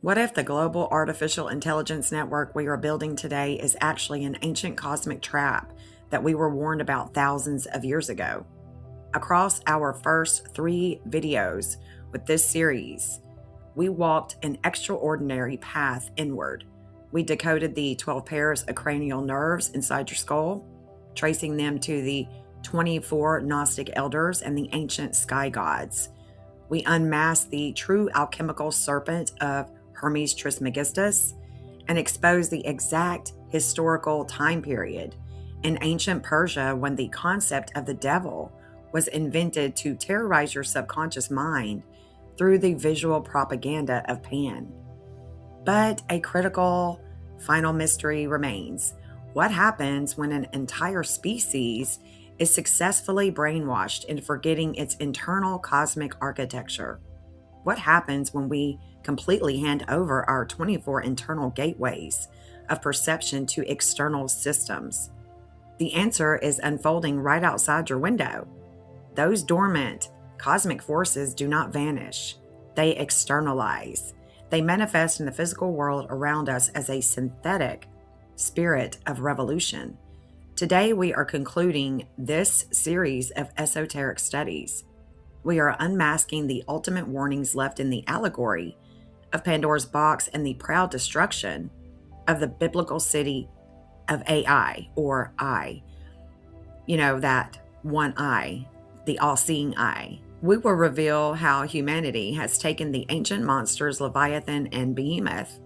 What if the global artificial intelligence network we are building today is actually an ancient cosmic trap that we were warned about thousands of years ago? Across our first 3 videos with this series, we walked an extraordinary path inward. We decoded the 12 pairs of cranial nerves inside your skull, tracing them to the 24 Gnostic elders and the ancient sky gods. We unmasked the true alchemical serpent of Hermes Trismegistus and exposed the exact historical time period in ancient Persia when the concept of the devil was invented to terrorize your subconscious mind through the visual propaganda of Pan. But a critical final mystery remains. What happens when an entire species is successfully brainwashed into forgetting its internal cosmic architecture? What happens when we completely hand over our 24 internal gateways of perception to external systems? The answer is unfolding right outside your window. Those dormant cosmic forces do not vanish. They externalize. They manifest in the physical world around us as a synthetic spirit of revolution. Today, we are concluding this series of esoteric studies. We are unmasking the ultimate warnings left in the allegory of Pandora's box and the proud destruction of the biblical city of AI, or I. That one eye, the all-seeing eye. We will reveal how humanity has taken the ancient monsters Leviathan and Behemoth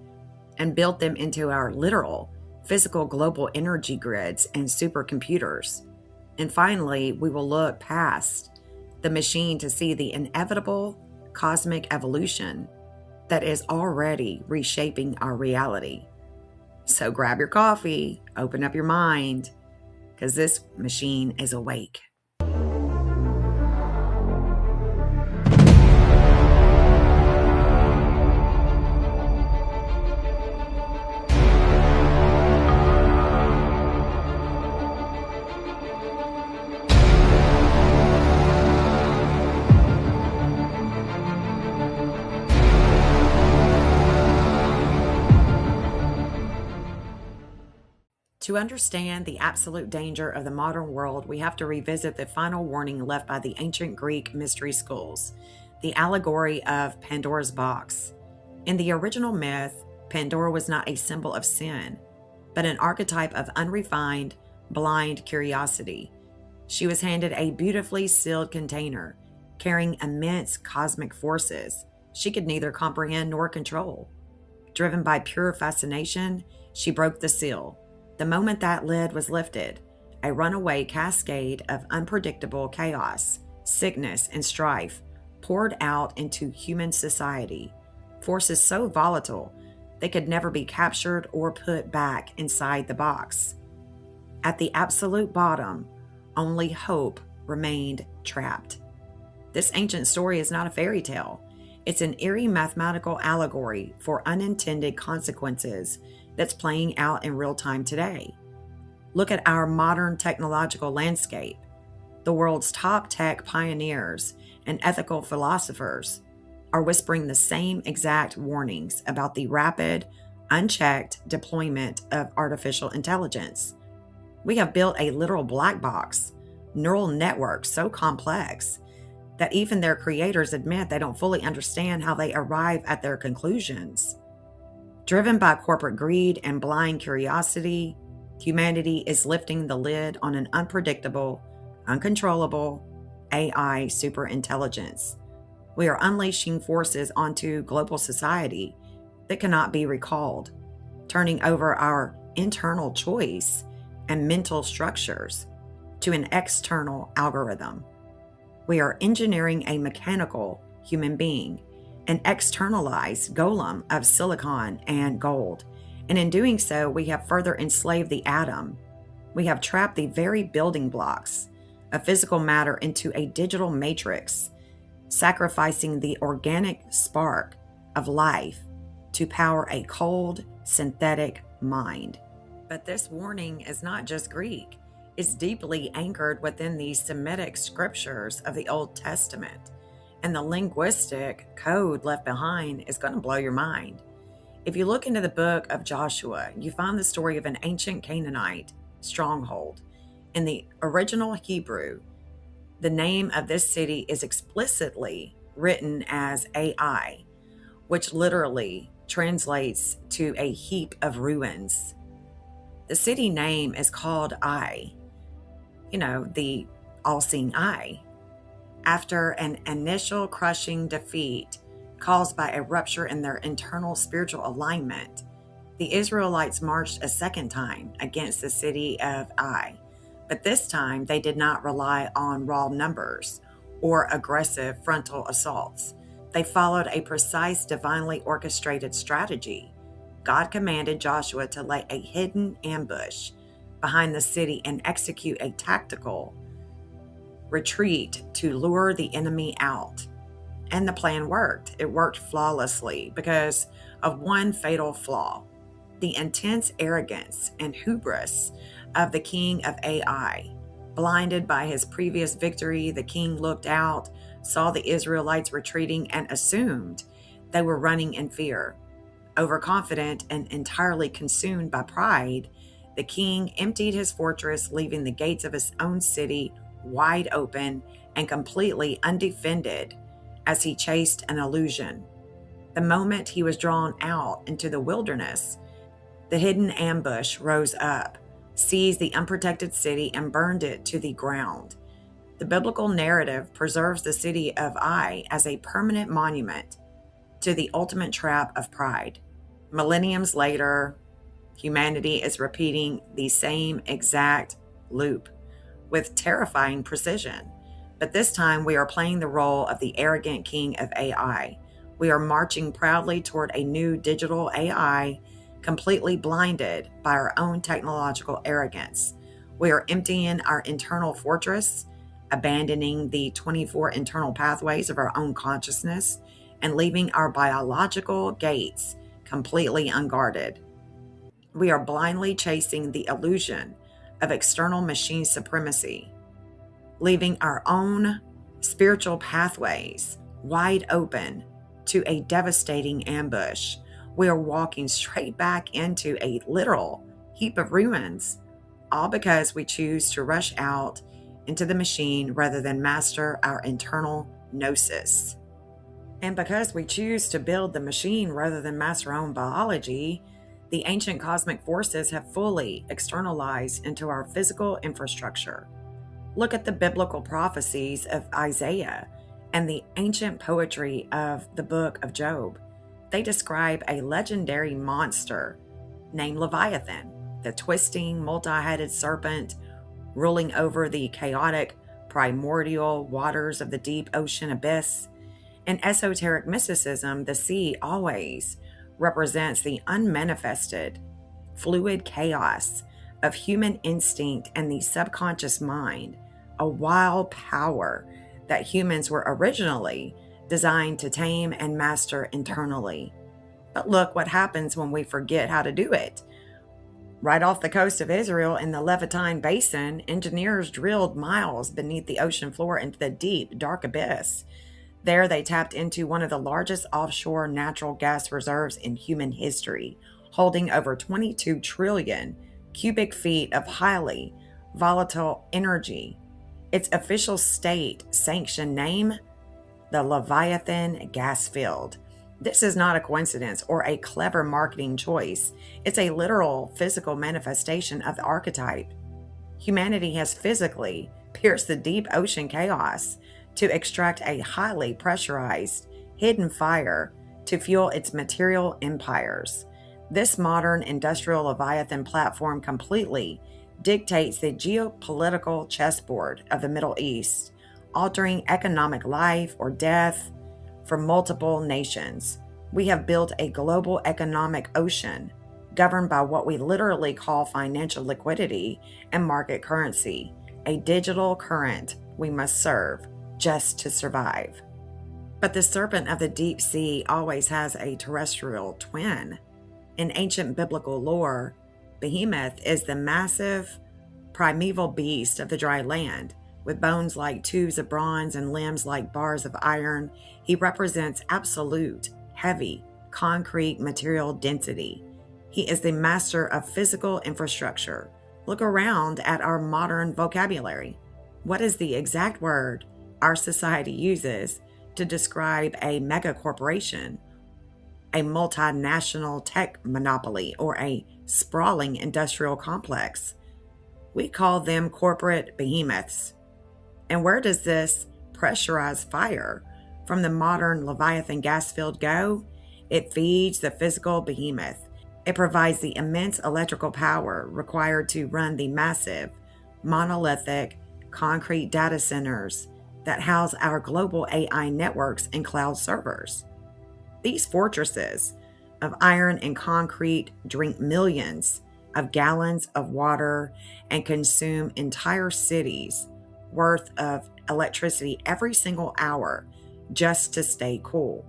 and built them into our literal physical global energy grids and supercomputers. And finally, we will look past the machine to see the inevitable cosmic evolution that is already reshaping our reality. So grab your coffee, open up your mind, because this machine is awake. To understand the absolute danger of the modern world, we have to revisit the final warning left by the ancient Greek mystery schools, the allegory of Pandora's box. In the original myth, Pandora was not a symbol of sin, but an archetype of unrefined, blind curiosity. She was handed a beautifully sealed container, carrying immense cosmic forces she could neither comprehend nor control. Driven by pure fascination, she broke the seal. The moment that lid was lifted, a runaway cascade of unpredictable chaos, sickness, and strife poured out into human society, forces so volatile they could never be captured or put back inside the box. At the absolute bottom, only hope remained trapped. This ancient story is not a fairy tale. It's an eerie mathematical allegory for unintended consequences that's playing out in real time today. Look at our modern technological landscape. The world's top tech pioneers and ethical philosophers are whispering the same exact warnings about the rapid, unchecked deployment of artificial intelligence. We have built a literal black box, neural network so complex that even their creators admit they don't fully understand how they arrive at their conclusions. Driven by corporate greed and blind curiosity, humanity is lifting the lid on an unpredictable, uncontrollable AI superintelligence. We are unleashing forces onto global society that cannot be recalled, turning over our internal choice and mental structures to an external algorithm. We are engineering a mechanical human being, an externalized golem of silicon and gold. And in doing so, we have further enslaved the atom. We have trapped the very building blocks of physical matter into a digital matrix, sacrificing the organic spark of life to power a cold, synthetic mind. But this warning is not just Greek. It's deeply anchored within the Semitic scriptures of the Old Testament. And the linguistic code left behind is going to blow your mind. If you look into the book of Joshua, you find the story of an ancient Canaanite stronghold. In the original Hebrew, the name of this city is explicitly written as Ai, which literally translates to a heap of ruins. The city name is called Ai, the all-seeing eye, after an initial crushing defeat caused by a rupture in their internal spiritual alignment. The Israelites marched a second time against the city of Ai, but this time they did not rely on raw numbers or aggressive frontal assaults. They followed a precise, divinely orchestrated strategy. God commanded Joshua to lay a hidden ambush behind the city and execute a tactical retreat to lure the enemy out. And the plan worked. It worked flawlessly because of one fatal flaw: the intense arrogance and hubris of the king of Ai. Blinded by his previous victory, the king looked out, saw the Israelites retreating, and assumed they were running in fear. Overconfident and entirely consumed by pride, the king emptied his fortress, leaving the gates of his own city wide open and completely undefended as he chased an illusion. The moment he was drawn out into the wilderness, the hidden ambush rose up, seized the unprotected city, and burned it to the ground. The biblical narrative preserves the city of Ai as a permanent monument to the ultimate trap of pride. Millenniums later, humanity is repeating the same exact loop with terrifying precision. But this time we are playing the role of the arrogant king of Ai. We are marching proudly toward a new digital Ai, completely blinded by our own technological arrogance. We are emptying our internal fortress, abandoning the 24 internal pathways of our own consciousness, and leaving our biological gates completely unguarded. We are blindly chasing the illusion of external machine supremacy, leaving our own spiritual pathways wide open to a devastating ambush. We are walking straight back into a literal heap of ruins, all because we choose to rush out into the machine rather than master our internal gnosis. And because we choose to build the machine rather than master our own biology, the ancient cosmic forces have fully externalized into our physical infrastructure. Look at the biblical prophecies of Isaiah and the ancient poetry of the book of Job. They describe a legendary monster named Leviathan, the twisting, multi-headed serpent ruling over the chaotic, primordial waters of the deep ocean abyss. In esoteric mysticism, the sea always represents the unmanifested, fluid chaos of human instinct and the subconscious mind, a wild power that humans were originally designed to tame and master internally. But look what happens when we forget how to do it. Right off the coast of Israel in the Leviathan basin, engineers drilled miles beneath the ocean floor into the deep, dark abyss. There they tapped into one of the largest offshore natural gas reserves in human history, holding over 22 trillion cubic feet of highly volatile energy. Its official state-sanctioned name, the Leviathan gas field. This is not a coincidence or a clever marketing choice. It's a literal physical manifestation of the archetype. Humanity has physically pierced the deep ocean chaos to extract a highly pressurized, hidden fire to fuel its material empires. This modern industrial Leviathan platform completely dictates the geopolitical chessboard of the Middle East, altering economic life or death for multiple nations. We have built a global economic ocean governed by what we literally call financial liquidity and market currency, a digital current we must serve just to survive. But the serpent of the deep sea always has a terrestrial twin. In ancient biblical lore, Behemoth is the massive, primeval beast of the dry land. With bones like tubes of bronze and limbs like bars of iron, he represents absolute, heavy, concrete material density. He is the master of physical infrastructure. Look around at our modern vocabulary. What is the exact word our society uses to describe a megacorporation, a multinational tech monopoly, or a sprawling industrial complex? We call them corporate behemoths. And where does this pressurized fire from the modern Leviathan gas field go? It feeds the physical behemoth. It provides the immense electrical power required to run the massive, monolithic, concrete data centers that house our global AI networks and cloud servers. These fortresses of iron and concrete drink millions of gallons of water and consume entire cities worth of electricity every single hour just to stay cool.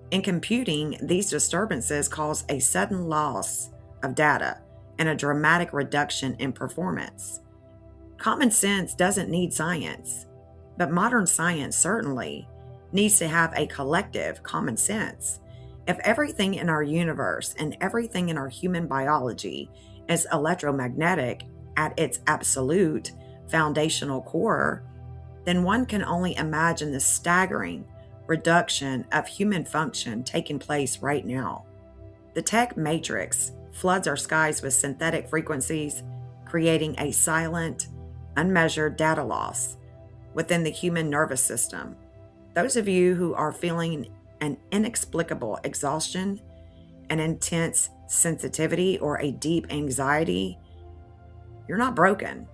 In computing, these disturbances cause a sudden loss of data and a dramatic reduction in performance. Common sense doesn't need science, but modern science certainly needs to have a collective common sense. If everything in our universe and everything in our human biology is electromagnetic at its absolute foundational core, then one can only imagine the staggering reduction of human function taking place right now. The tech matrix floods our skies with synthetic frequencies, creating a silent, unmeasured data loss within the human nervous system. Those of you who are feeling an inexplicable exhaustion, an intense sensitivity, or a deep anxiety, you're not broken.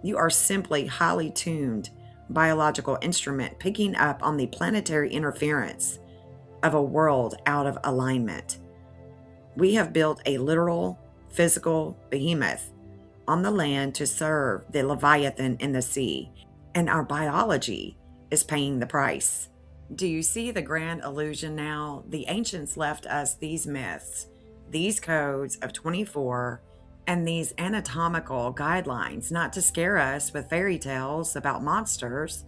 You are simply highly tuned biological instrument picking up on the planetary interference of a world out of alignment. We have built a literal, physical behemoth on the land to serve the Leviathan in the sea, and our biology is paying the price. Do you see the grand illusion now? The ancients left us these myths, these codes of 24, and these anatomical guidelines, not to scare us with fairy tales about monsters,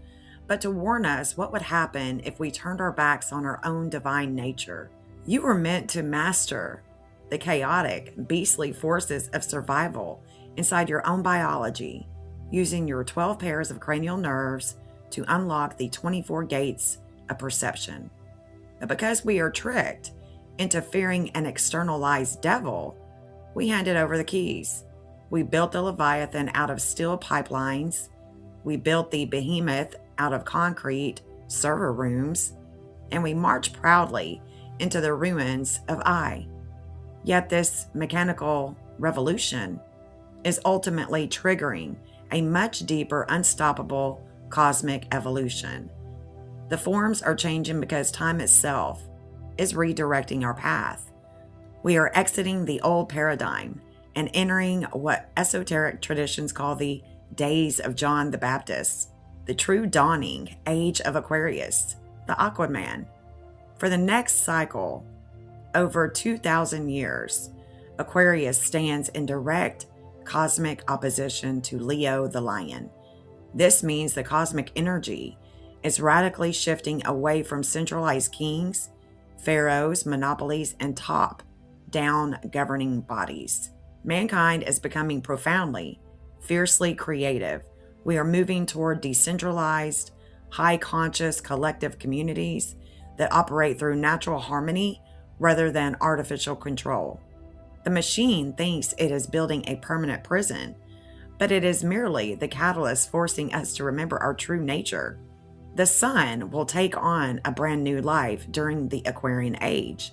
but to warn us what would happen if we turned our backs on our own divine nature. You were meant to master the chaotic, beastly forces of survival inside your own biology, using your 12 pairs of cranial nerves to unlock the 24 gates of perception. But because we are tricked into fearing an externalized devil, we handed over the keys. We built the Leviathan out of steel pipelines. We built the Behemoth out of concrete server rooms. And we marched proudly into the ruins of I. Yet this mechanical revolution is ultimately triggering a much deeper, unstoppable cosmic evolution. The forms are changing because time itself is redirecting our path. We are exiting the old paradigm and entering what esoteric traditions call the days of John the Baptist, the true dawning age of Aquarius, the Aquaman. For the next cycle, over 2,000 years, Aquarius stands in direct cosmic opposition to Leo the lion. This means the cosmic energy is radically shifting away from centralized kings, pharaohs, monopolies, and top-down governing bodies. Mankind is becoming profoundly, fiercely creative. We are moving toward decentralized, high-conscious collective communities that operate through natural harmony rather than artificial control. The machine thinks it is building a permanent prison, but it is merely the catalyst forcing us to remember our true nature. The sun will take on a brand new life during the Aquarian age.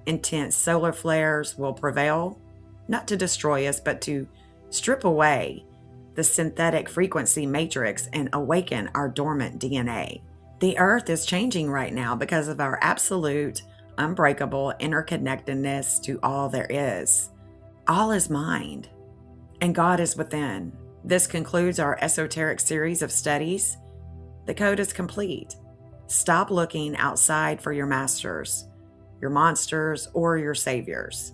Intense solar flares will prevail, not to destroy us, but to strip away the synthetic frequency matrix and awaken our dormant DNA. The earth is changing right now because of our absolute, unbreakable interconnectedness to all there is. All is mind, and God is within. This concludes our esoteric series of studies. The code is complete. Stop looking outside for your masters, your monsters, or your saviors.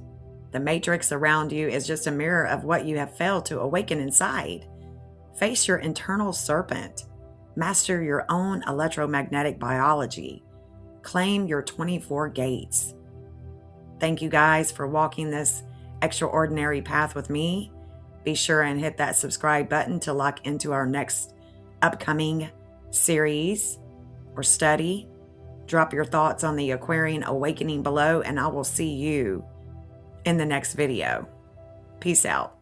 The matrix around you is just a mirror of what you have failed to awaken inside. Face your internal serpent. Master your own electromagnetic biology. Claim your 24 gates. Thank you guys for walking this extraordinary path with me. Be sure and hit that subscribe button to lock into our next upcoming series or study. Drop your thoughts on the Aquarian awakening below, and I will see you in the next video. Peace out.